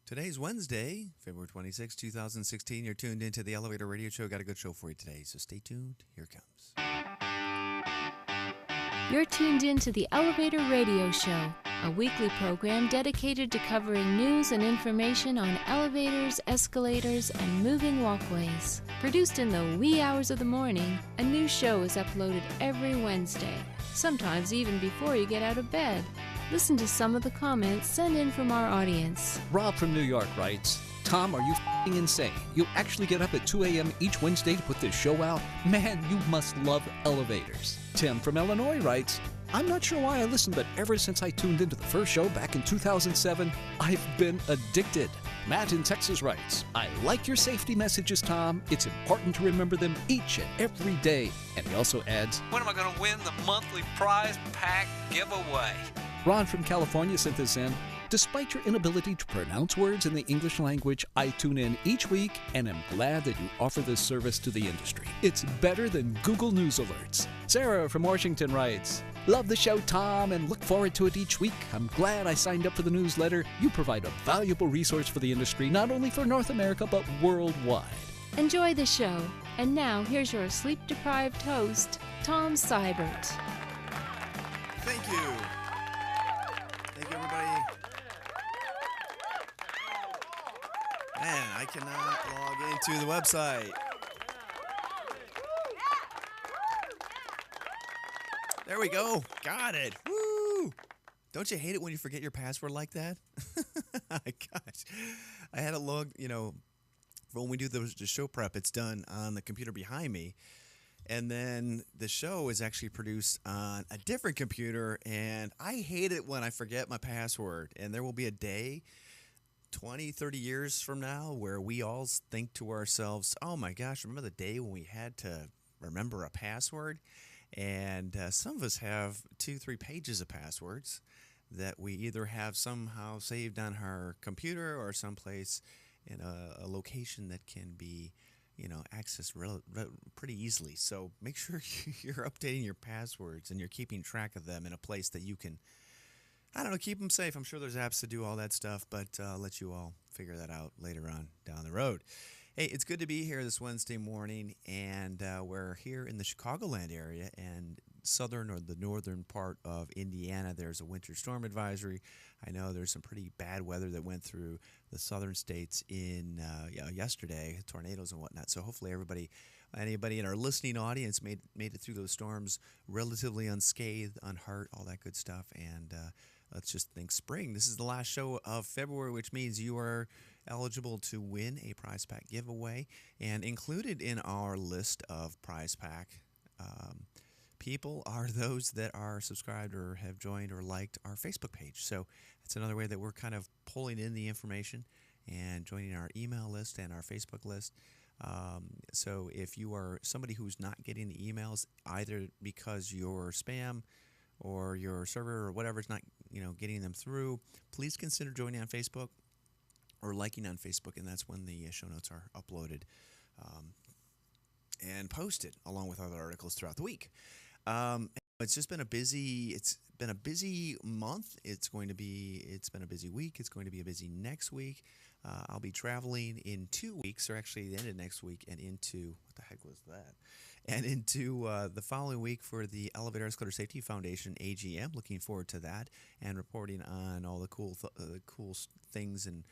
Today's Wednesday, February 26, 2016. You're tuned into the Elevator Radio Show. Got a good show for you today, so stay tuned. Here it comes. You're tuned in to the Elevator Radio Show, a weekly program dedicated to covering news and information on elevators, escalators, and moving walkways. Produced in the wee hours of the morning, a new show is uploaded every Wednesday, sometimes even before you get out of bed. Listen to some of the comments sent in from our audience. Rob from New York writes, Tom, are you f***ing insane? You actually get up at 2 a.m. each Wednesday to put this show out? Man, you must love elevators. Tim from Illinois writes, I'm not sure why I listened, but ever since I tuned into the first show back in 2007, I've been addicted. Matt in Texas writes, I like your safety messages, Tom. It's important to remember them each and every day. And he also adds, when am I going to win the monthly prize pack giveaway? Ron from California sent this in. Despite your inability to pronounce words in the English language, I tune in each week and am glad that you offer this service to the industry. It's better than Google News alerts. Sarah from Washington writes, love the show, Tom, and look forward to it each week. I'm glad I signed up for the newsletter. You provide a valuable resource for the industry, not only for North America, but worldwide. Enjoy the show. And now, here's your sleep-deprived host, Tom Sybert. Thank you. Thank you, everybody. Man, I cannot log into the website. There we go. Got it. Woo! Don't you hate it when you forget your password like that? Gosh. I had to log, for when we do the show prep, it's done on the computer behind me. And then the show is actually produced on a different computer, and I hate it when I forget my password. And there will be a day 20, 30 years from now where we all think to ourselves, oh my gosh, remember the day when we had to remember a password? And some of us have 2-3 pages of passwords that we either have somehow saved on our computer or someplace in a location that can be accessed pretty easily. So make sure you're updating your passwords and you're keeping track of them in a place that you can, keep them safe. I'm sure there's apps to do all that stuff, but I'll let you all figure that out later on down the road. Hey, it's good to be here this Wednesday morning, and we're here in the Chicagoland area and southern or the northern part of Indiana. There's a winter storm advisory. I know there's some pretty bad weather that went through the southern states in yesterday, tornadoes and whatnot. So hopefully anybody in our listening audience made it through those storms relatively unscathed, unhurt, all that good stuff. And let's just think spring. This is the last show of February, which means you are eligible to win a prize pack giveaway. And included in our list of prize pack people are those that are subscribed or have joined or liked our Facebook page. So that's another way that we're kind of pulling in the information and joining our email list and our Facebook list. So if you are somebody who's not getting the emails, either because your spam or your server or whatever is not getting them through, please consider joining on Facebook or liking on Facebook, and that's when the show notes are uploaded and posted along with other articles throughout the week. It's just been a busy month. It's been a busy week. It's going to be a busy next week. I'll be traveling in 2 weeks, or actually the end of next week, and into what the heck was that? And into the following week for the Elevator Escalator Safety Foundation AGM. Looking forward to that and reporting on all the cool things and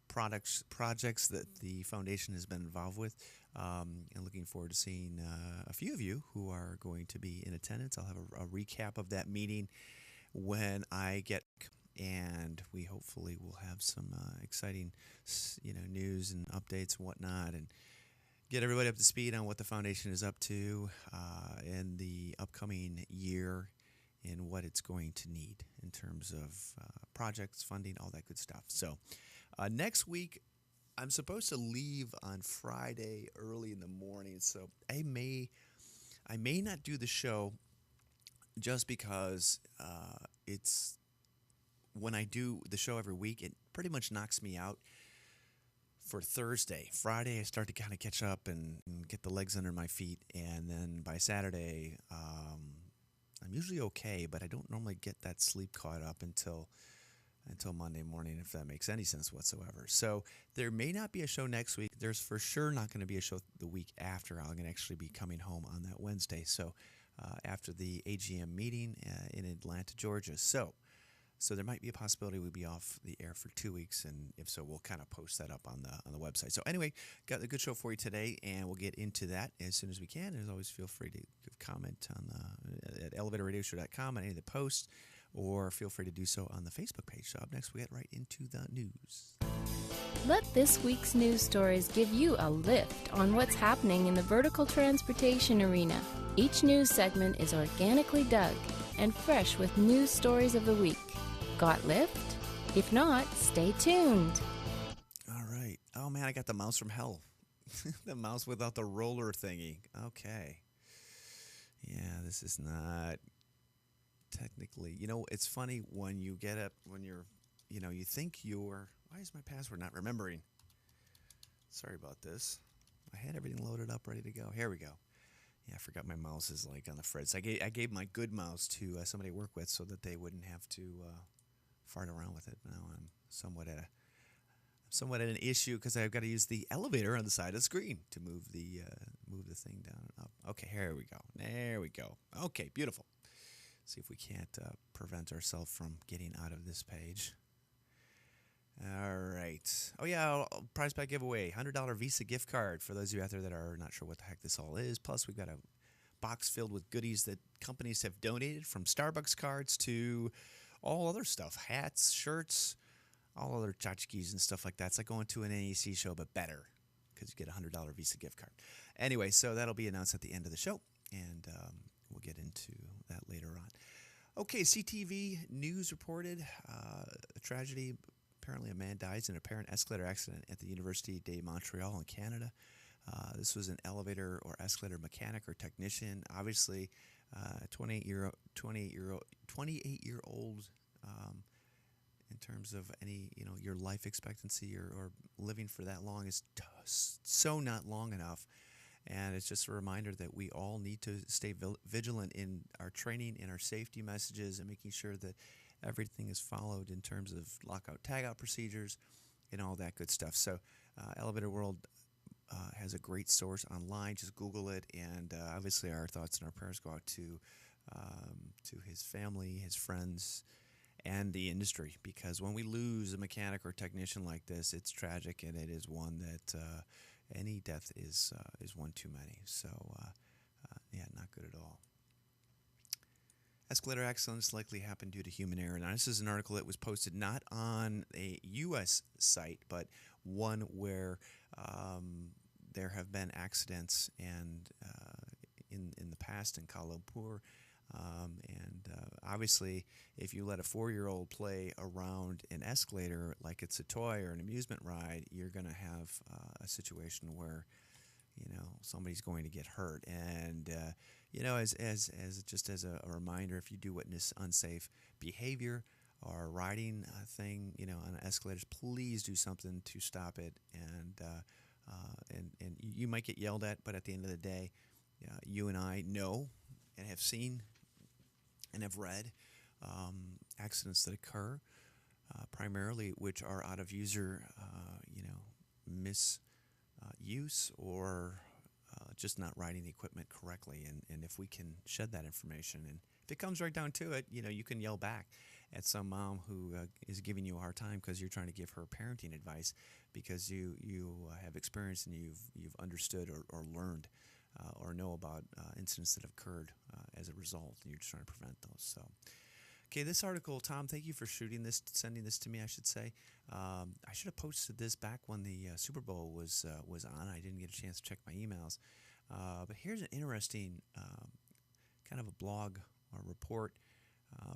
projects that the foundation has been involved with, and looking forward to seeing a few of you who are going to be in attendance. I'll have a recap of that meeting when I get, and we hopefully will have some exciting news and updates and whatnot, and get everybody up to speed on what the foundation is up to in the upcoming year and what it's going to need in terms of projects, funding, all that good stuff. So next week, I'm supposed to leave on Friday early in the morning, so I may not do the show just because it's when I do the show every week, it pretty much knocks me out for Thursday. Friday, I start to kind of catch up and get the legs under my feet, and then by Saturday, I'm usually okay, but I don't normally get that sleep caught up until until Monday morning, if that makes any sense whatsoever. So there may not be a show next week. There's for sure not going to be a show the week after. I'm going to actually be coming home on that Wednesday. So after the AGM meeting in Atlanta, Georgia. So there might be a possibility we'd be off the air for 2 weeks, and if so, we'll kind of post that up on the website. So anyway, got a good show for you today, and we'll get into that as soon as we can. As always, feel free to give comment on at elevatorradioshow.com on any of the posts, or feel free to do so on the Facebook page. So up next, we get right into the news. Let this week's news stories give you a lift on what's happening in the vertical transportation arena. Each news segment is organically dug and fresh with news stories of the week. Got lift? If not, stay tuned. All right. Oh, man, I got the mouse from hell. The mouse without the roller thingy. Okay. Yeah, this is not technically. You know, it's funny when you get up, when you're, you think you're, why is my password not remembering? Sorry about this. I had everything loaded up, ready to go. Here we go. Yeah, I forgot my mouse is like on the fritz. I gave my good mouse to somebody I work with so that they wouldn't have to fart around with it. Now I'm somewhat at an issue because I've got to use the elevator on the side of the screen to move the thing down and up. Okay, here we go. There we go. Okay, beautiful. See if we can't prevent ourselves from getting out of this page. All right. Oh, yeah, prize pack giveaway, $100 Visa gift card for those of you out there that are not sure what the heck this all is. Plus, we've got a box filled with goodies that companies have donated, from Starbucks cards to all other stuff, hats, shirts, all other tchotchkes and stuff like that. It's like going to an NEC show, but better, because you get a $100 Visa gift card. Anyway, so that'll be announced at the end of the show, and we'll get into that later on. Okay, CTV News reported a tragedy. Apparently, a man dies in an apparent escalator accident at the Université de Montréal in Canada. This was an elevator or escalator mechanic or technician. Obviously, 28-year-old. In terms of any, your life expectancy or living for that long is so not long enough. And it's just a reminder that we all need to stay vigilant in our training, in our safety messages, and making sure that everything is followed in terms of lockout, tagout procedures, and all that good stuff. So Elevator World has a great source online. Just Google it, and obviously our thoughts and our prayers go out to his family, his friends, and the industry. Because when we lose a mechanic or technician like this, it's tragic, and it is one that any death is one too many. So yeah, not good at all. Escalator accidents likely happen due to human error. Now, this is an article that was posted not on a U.S. site, but one where there have been accidents and in the past in Kuala Lumpur. Obviously, if you let a 4-year-old play around an escalator like it's a toy or an amusement ride, you're going to have a situation where somebody's going to get hurt. And as just as a reminder, if you do witness unsafe behavior or riding a thing, on escalators, please do something to stop it. And you might get yelled at, but at the end of the day, you and I know and have seen and have read accidents that occur, primarily which are out of user, misuse or just not riding the equipment correctly. And if we can shed that information, and if it comes right down to it, you can yell back at some mom who is giving you a hard time because you're trying to give her parenting advice because you have experienced and you've understood or learned or know about incidents that have occurred as a result, and you're just trying to prevent those. So, okay, this article, Tom, thank you for sending this to me, I should say. I should have posted this back when the Super Bowl was on. I didn't get a chance to check my emails. But here's an interesting kind of a blog or report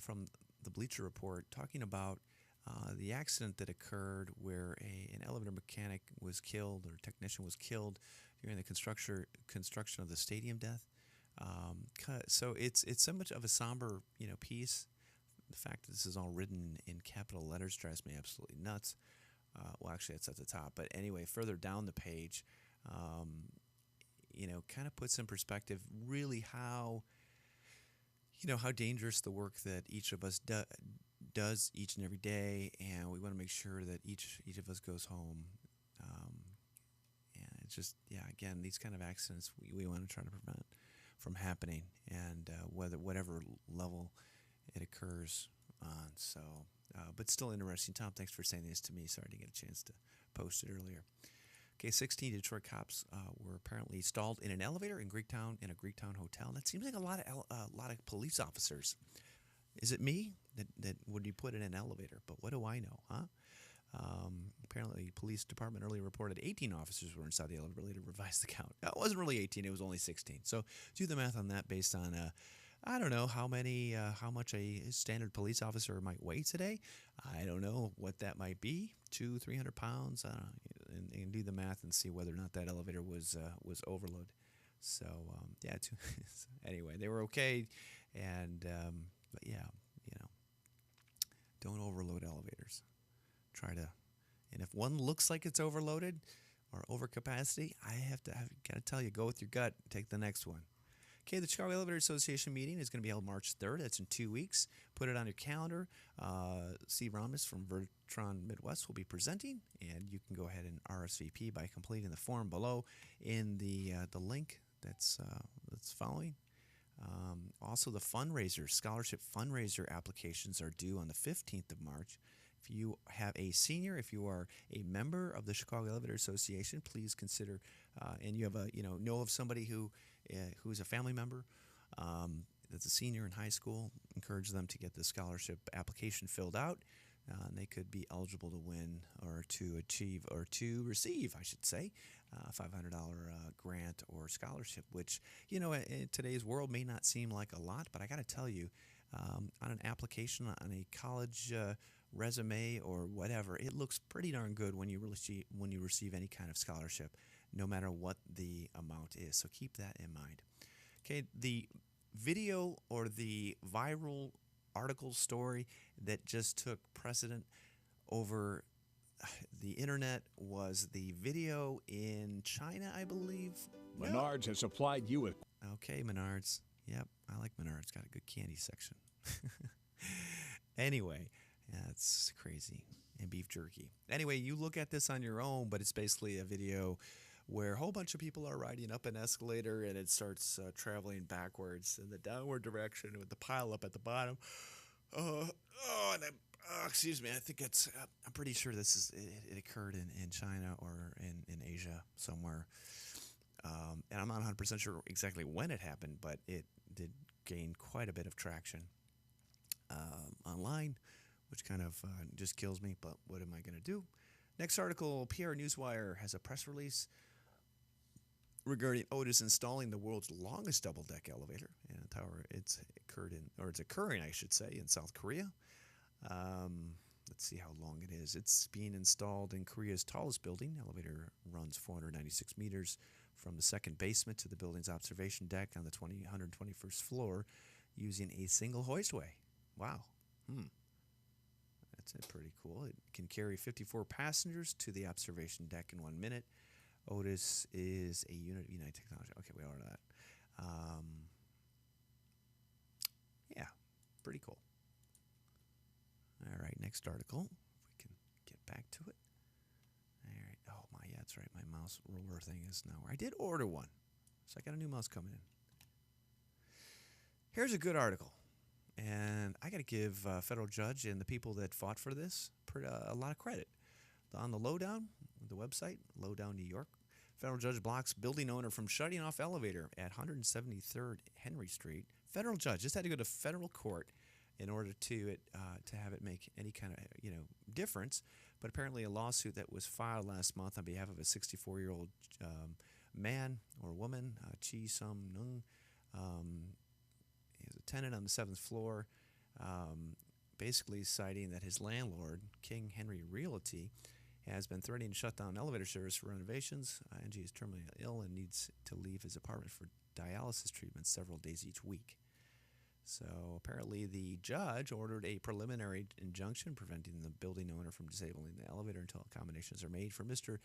from the Bleacher Report talking about the accident that occurred where an elevator mechanic was killed or technician was killed during the construction of the stadium death. So it's so much of a somber piece. The fact that this is all written in capital letters drives me absolutely nuts. Well, actually, it's at the top. But anyway, further down the page, kind of puts in perspective really how dangerous the work that each of us does each and every day, and we want to make sure that each of us goes home. And it's just, yeah, again, these kind of accidents we want to try to prevent from happening, and whatever level it occurs on. So, but still interesting. Tom, thanks for saying this to me. Sorry I didn't get a chance to post it earlier. Okay, 16 Detroit cops were apparently stalled in an elevator in a Greektown hotel. That seems like a lot of police officers. Is it me that would be put in an elevator? But what do I know, huh? Apparently, the police department earlier reported 18 officers were inside the elevator to revise the count. It wasn't really 18; it was only 16. So do the math on that based on I don't know how much a standard police officer might weigh today. I don't know what that might be, 200-300 pounds. I don't know, and do the math and see whether or not that elevator was overloaded. So yeah. Anyway, they were okay, and but yeah, don't overload elevators. Try to, and if one looks like it's overloaded or overcapacity, I've got to tell you, go with your gut. Take the next one. Okay, the Chicago Elevator Association meeting is going to be held March 3rd. That's in 2 weeks. Put it on your calendar. Steve Ramos from Vertron Midwest will be presenting, and you can go ahead and RSVP by completing the form below in the link that's following. Also, the scholarship fundraiser applications are due on the 15th of March. If you have a senior, if you are a member of the Chicago Elevator Association, please consider, and you have know of somebody who's a family member that's a senior in high school, encourage them to get the scholarship application filled out. And they could be eligible to win or to receive, I should say, a $500 grant or scholarship, which, in today's world may not seem like a lot, but I got to tell you, on an application, on a college resume or whatever, it looks pretty darn good when you receive any kind of scholarship, no matter what the amount is. So keep that in mind. Okay, the video or the viral article story that just took precedent over the internet was the video in China, I believe. Menards has supplied you with... Okay, Menards. Yep, I like Menards. Got a good candy section. Anyway, that's crazy. And beef jerky. Anyway, you look at this on your own, but it's basically a video where a whole bunch of people are riding up an escalator, and it starts traveling backwards in the downward direction with the pile up at the bottom. Excuse me. I think I'm pretty sure it occurred in China or in Asia somewhere. And I'm not 100% sure exactly when it happened, but it did gain quite a bit of traction online, which kind of just kills me. But what am I going to do? Next article, PR Newswire has a press release regarding Otis installing the world's longest double-deck elevator in a tower. It's occurring, I should say, in South Korea. Let's see how long it is. It's being installed in Korea's tallest building. The elevator runs 496 meters from the second basement to the building's observation deck on the 121st floor using a single hoistway. Wow. That's pretty cool. It can carry 54 passengers to the observation deck in 1 minute. Otis is a unit of United Technology. Okay, we ordered that. Yeah, pretty cool. All right, next article. If we can get back to it. All right. Oh, yeah, that's right. My mouse roller thing is now. I did order one, so I got a new mouse coming in. Here's a good article. And I got to give federal judge and the people that fought for this a lot of credit. On the Lowdown, the website, Lowdown, New York, federal judge blocks building owner from shutting off elevator at 173rd Henry Street. Federal judge just had to go to federal court in order to have it make any kind of difference. But apparently a lawsuit that was filed last month on behalf of a 64-year-old man or woman, Chi Sum Nung, he was a tenant on the 7th floor, basically citing that his landlord, King Henry Realty, has been threatening to shut down elevator service for renovations. Angie is terminally ill and needs to leave his apartment for dialysis treatment several days each week. So apparently the judge ordered a preliminary injunction preventing the building owner from disabling the elevator until accommodations are made for Mr.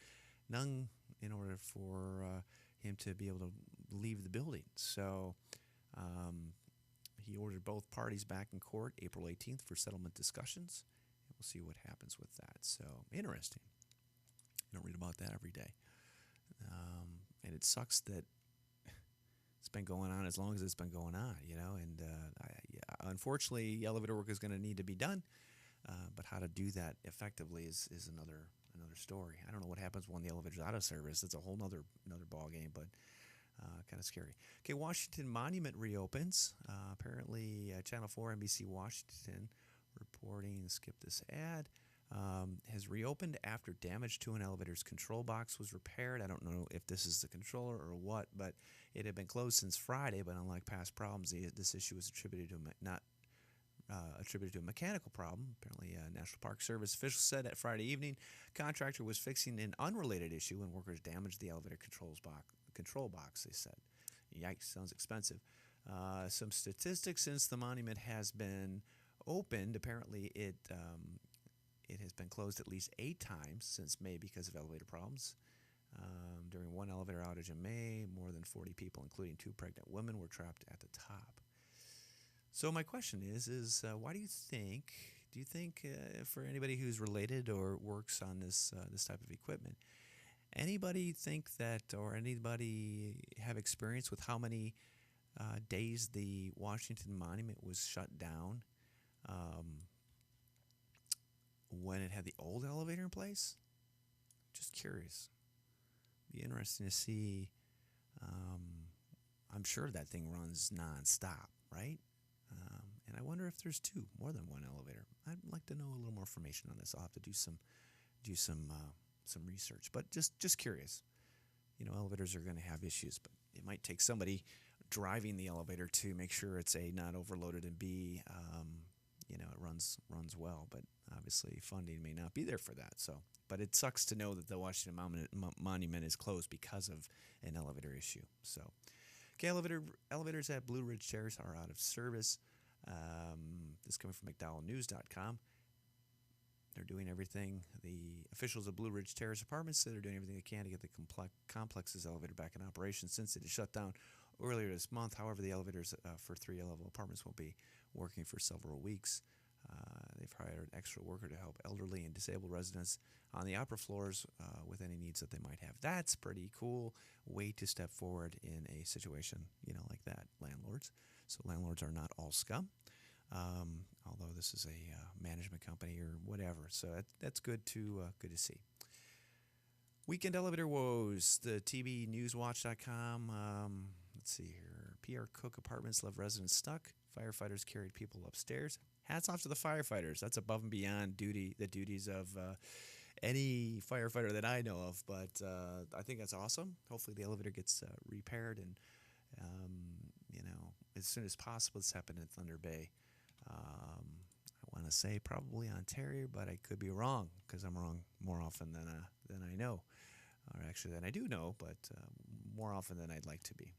Nung in order for him to be able to leave the building. So he ordered both parties back in court April 18th for settlement discussions. And we'll see what happens with that. So, interesting. You don't read about that every day. And it sucks that it's been going on as long as it's been going on, and unfortunately, elevator work is going to need to be done, but how to do that effectively is another story. I don't know what happens when the elevator's out of service. It's a whole another ball game, but kind of scary. Okay, Washington Monument reopens. Apparently, Channel 4, NBC Washington, reporting, skip this ad, has reopened after damage to an elevator's control box was repaired. I don't know if this is the controller or what, but it had been closed since Friday, but unlike past problems, this issue was attributed to not attributed to a mechanical problem. Apparently, National Park Service officials said at Friday evening, contractor was fixing an unrelated issue when workers damaged the elevator control box, they said. Yikes, sounds expensive. Some statistics since the monument has been opened. Apparently, it has been closed at least 8 times since May because of elevator problems. During one elevator outage in May, more than 40 people, including 2 pregnant women, were trapped at the top. So my question is why do you think for anybody who's related or works on this type of equipment, anybody think that, or anybody have experience with how many days the Washington Monument was shut down when it had the old elevator in place? Just curious. Be interesting to see. I'm sure that thing runs nonstop, right? And I wonder if there's more than one elevator. I'd like to know a little more information on this. I'll have to do some research. But just curious. Elevators are going to have issues, but it might take somebody driving the elevator to make sure it's A, not overloaded, and B, it runs well. But obviously, funding may not be there for that. So, but it sucks to know that the Washington Monument is closed because of an elevator issue. So, okay, elevators at Blue Ridge Terrace are out of service. This is coming from McDowellNews.com. They're doing everything. The officials of Blue Ridge Terrace Apartments say they're doing everything they can to get the complex's elevator back in operation since it is shut down earlier this month. However, the elevators for 3-level apartments won't be working for several weeks. They've hired an extra worker to help elderly and disabled residents on the upper floors with any needs that they might have. That's pretty cool way to step forward in a situation, like that, landlords. So landlords are not all scum, although this is a management company or whatever. So that's good to see. Weekend elevator woes. The TVNewsWatch.com. Let's see here. PR Cook Apartments left residents stuck. Firefighters carried people upstairs. Hats off to the firefighters. That's above and beyond the duties of any firefighter that I know of. But I think that's awesome. Hopefully the elevator gets repaired and as soon as possible. This happened in Thunder Bay. I want to say probably Ontario, but I could be wrong because I'm wrong more often than I know, or actually than I do know, but more often than I'd like to be.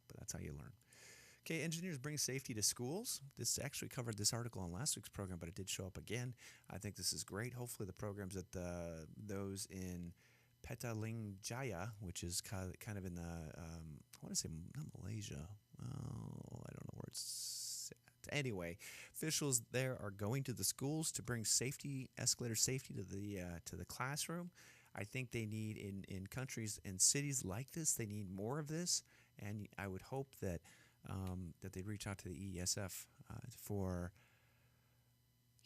But that's how you learn. Okay, engineers bring safety to schools. This actually covered this article on last week's program, but it did show up again. I think this is great. Hopefully the programs at those in Petalingjaya, which is kind of in the, I want to say not Malaysia. Oh, I don't know where it's at. Anyway, officials there are going to the schools to bring escalator safety to the classroom. I think they need in countries and cities like this, they need more of this, and I would hope that they'd reach out to the ESF for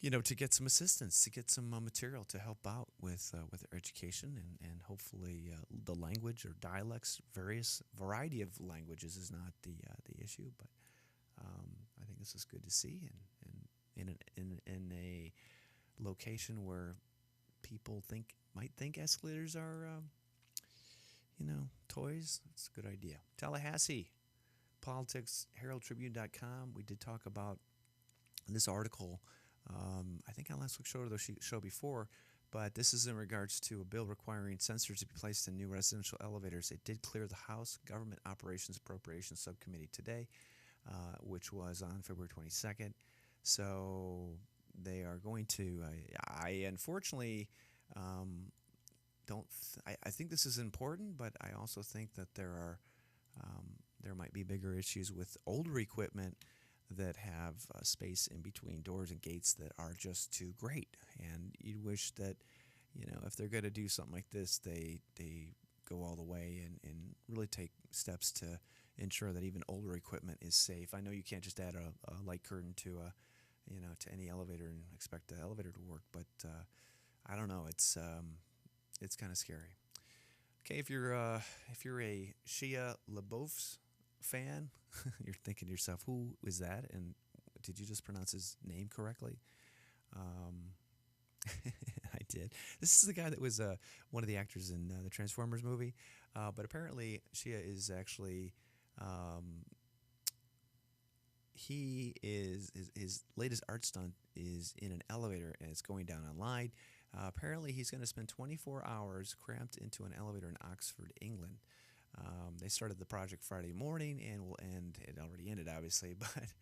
to get some assistance, to get some material to help out with their education and hopefully the language or dialects, variety of languages is not the issue, but I think this is good to see and in a location where people might think escalators are toys. It's a good idea. Tallahassee politics, HeraldTribune.com. We did talk about this article. I think on last week's show or the show before, but this is in regards to a bill requiring sensors to be placed in new residential elevators. It did clear the House Government Operations Appropriations Subcommittee today, which was on February 22nd. So they are going to. I unfortunately don't. I think this is important, but I also think that there might be bigger issues with older equipment that have space in between doors and gates that are just too great. And you'd wish that, if they're going to do something like this, they go all the way and really take steps to ensure that even older equipment is safe. I know you can't just add a light curtain to to any elevator and expect the elevator to work, but I don't know. It's kind of scary. Okay, if you're a Shia LaBeouf fan, you're thinking to yourself, who is that? And did you just pronounce his name correctly? I did. This is the guy that was one of the actors in the Transformers movie, but apparently Shia is actually his latest art stunt is in an elevator and it's going down a line. Apparently he's going to spend 24 hours cramped into an elevator in Oxford, England. They started the project Friday morning and will end. It already ended, obviously, but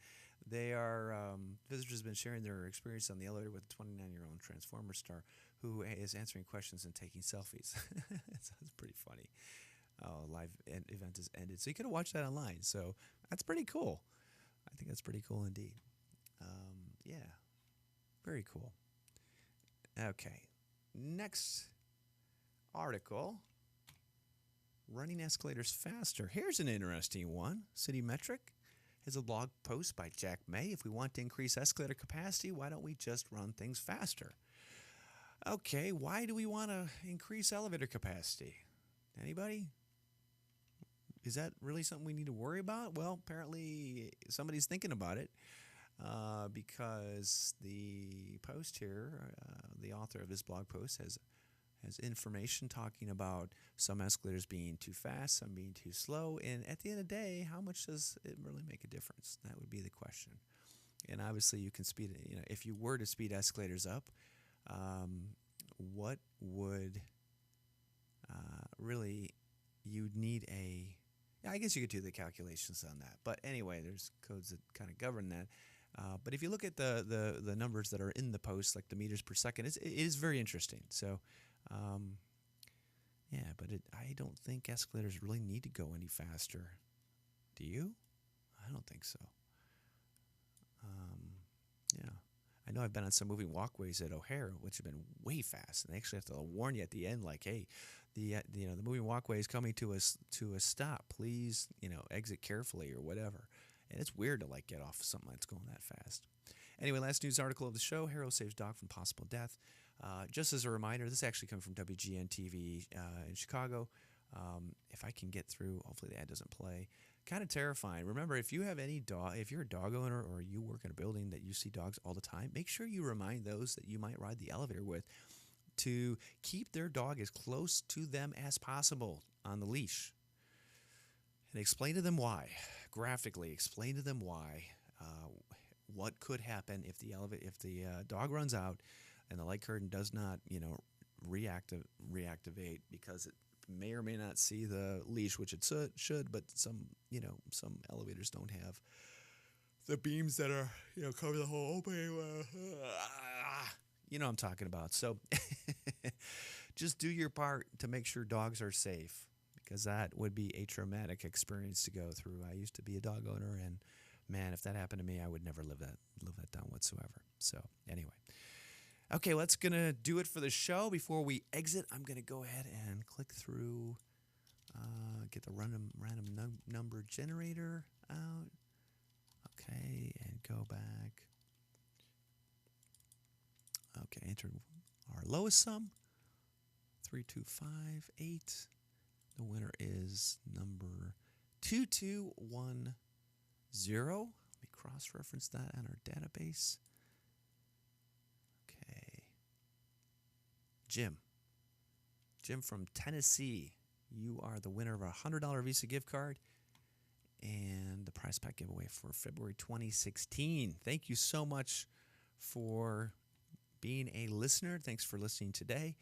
they are visitors have been sharing their experience on the elevator with a 29-year-old Transformer star who is answering questions and taking selfies. It's pretty funny. Live event has ended, so you could have watched that online. So that's pretty cool. I think that's pretty cool indeed. Yeah, very cool. Okay, next article. Running escalators faster. Here's an interesting one. City Metric has a blog post by Jack May. If we want to increase escalator capacity, why don't we just run things faster? Okay, why do we want to increase elevator capacity? Anybody? Is that really something we need to worry about? Well, apparently somebody's thinking about it because the post here, the author of this blog post has information talking about some escalators being too fast, some being too slow, and at the end of the day, how much does it really make a difference? That would be the question. And obviously, you can speed it. If you were to speed escalators up, what would really you'd need a? I guess you could do the calculations on that. But anyway, there's codes that kind of govern that. But if you look at the numbers that are in the post, like the meters per second, it is very interesting. So. Yeah, but I don't think escalators really need to go any faster. Do you? I don't think so. Yeah. I know I've been on some moving walkways at O'Hare, which have been way fast, and they actually have to warn you at the end, like, hey, the moving walkway is coming to a stop. Please, exit carefully or whatever. And it's weird to get off something that's going that fast. Anyway, last news article of the show: Hero saves dog from possible death. Just as a reminder, this actually comes from WGN TV in Chicago. If I can get through, hopefully the ad doesn't play. Kind of terrifying. Remember, if you have any dog, if you're a dog owner or you work in a building that you see dogs all the time, make sure you remind those that you might ride the elevator with to keep their dog as close to them as possible on the leash. And explain to them why. Graphically, explain to them why. What could happen if the dog runs out and the light curtain does not, reactivate because it may or may not see the leash, which it should, but some elevators don't have the beams that are, cover the whole opening. You know what I'm talking about. So just do your part to make sure dogs are safe, because that would be a traumatic experience to go through. I used to be a dog owner, and man, if that happened to me, I would never live that down whatsoever. So anyway. Okay, that's going to do it for the show. Before we exit, I'm going to go ahead and click through, get the random number generator out. Okay, and go back. Okay, enter our lowest sum, 3258. The winner is number 2210. Let me cross-reference that on our database. Jim from Tennessee, you are the winner of a $100 Visa gift card and the prize pack giveaway for February 2016. Thank you so much for being a listener. Thanks for listening today.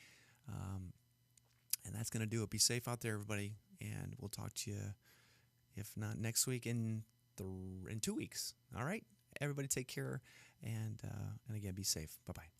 And that's going to do it. Be safe out there, everybody, and we'll talk to you, if not next week, in 2 weeks. All right? Everybody take care, and again, be safe. Bye-bye.